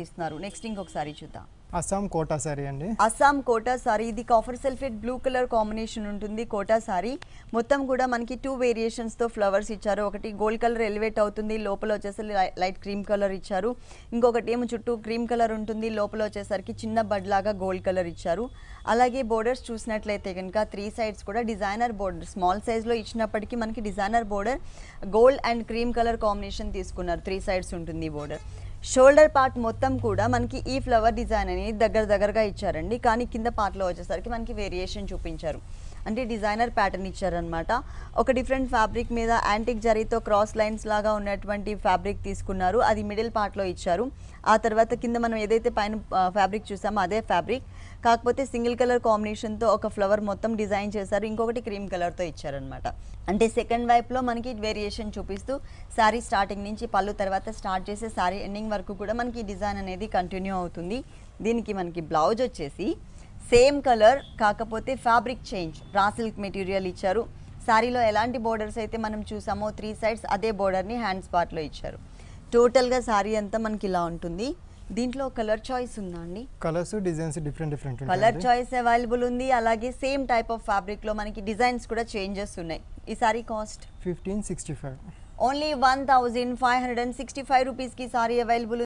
ఇస్తున్నారు. నెక్స్ట్ ఇంకొకసారి చూద్దాం. అస్సాం కోటా సారీ అండి. అస్సాం కోటా సారీ, ఇది copper sulphate blue colour combination ఉంటుంది. కోటా సారీ మొత్తం కూడా మనకి 2 వేరియేషన్స్ తో ఫ్లవర్స్ ఇచ్చారు. ఒకటి గోల్డ్ కలర్ ఎలివేట్ అవుతుంది, లోపల వచ్చేసరికి లైట్ క్రీమ్ కలర్ ఇచ్చారు. ఇంకొకటి ఏమో చుట్టూ క్రీమ్ కలర్ ఉంటుంది, లోపల వచ్చేసరికి చిన్న బడ్ లాగా గోల్డ్ కలర్ ఇచ్చారు. అలాగే బోర్డర్స్ చూసినట్లయితే కనుక 3 సైడ్స్ కూడా డిజైనర్ బోర్డర్, స్మాల్ సైజ్ లో ఇచ్చినప్పటికీ మనకి designer border gold and cream colour combination తీసుకున్నారు. 3 సైడ్స్ ఉంటుంది బోర్డర్. షోల్డర్ పార్ట్ మొత్తం కూడా మనకి ఈ ఫ్లవర్ డిజైన్ అనేది దగ్గరగా ఇచ్చారండి. కానీ కింద పార్ట్లో వచ్చేసరికి మనకి వేరియేషన్ చూపించారు, అంటే డిజైనర్ ప్యాటర్న్ ఇచ్చారనమాట. ఒక డిఫరెంట్ ఫ్యాబ్రిక్ మీద యాంటిక్ జరీతో క్రాస్ లైన్స్ లాగా ఉన్నటువంటి ఫ్యాబ్రిక్ తీసుకున్నారు, అది మిడిల్ పార్ట్లో ఇచ్చారు. ఆ తర్వాత కింద మనం ఏదైతే పైన ఫ్యాబ్రిక్ చూసామో అదే ఫ్యాబ్రిక్, కాకపోతే సింగిల్ కలర్ కాంబినేషన్తో ఒక ఫ్లవర్ మొత్తం డిజైన్ చేశారు, ఇంకొకటి క్రీమ్ కలర్తో ఇచ్చారనమాట. అంటే సెకండ్ వైపులో మనకి వేరియేషన్ చూపిస్తూ శారీ స్టార్టింగ్ నుంచి పళ్ళు తర్వాత స్టార్ట్ చేసే శారీ ఎండింగ్ వరకు కూడా మనకి డిజైన్ అనేది కంటిన్యూ అవుతుంది. దీనికి మనకి బ్లౌజ్ వచ్చేసి సేమ్ కలర్, కాకపోతే fabric change, raw silk material ఇచ్చారు. శారీలో ఎలాంటి బోర్డర్స్ అయితే మనం చూసామో 3 సైడ్స్ అదే బోర్డర్ని హ్యాండ్స్ పార్ట్లో ఇచ్చారు. టోటల్గా శారీ అంతా మనకి ఇలా ఉంటుంది. దీంట్లో కలర్ చాయిస్ ఉందా అండి? Colours designs different colour choice available ఉంది. అలాగే సేమ్ టైప్ ఆఫ్ ఫ్యాబ్రిక్ లో మనకి డిజైన్స్ కూడా చేంజెస్ ఉన్నాయి. ఈ సారీ కాస్ట్ 1565, ఓన్లీ 1565 రూపీస్ కి సారీ అవైలబుల్.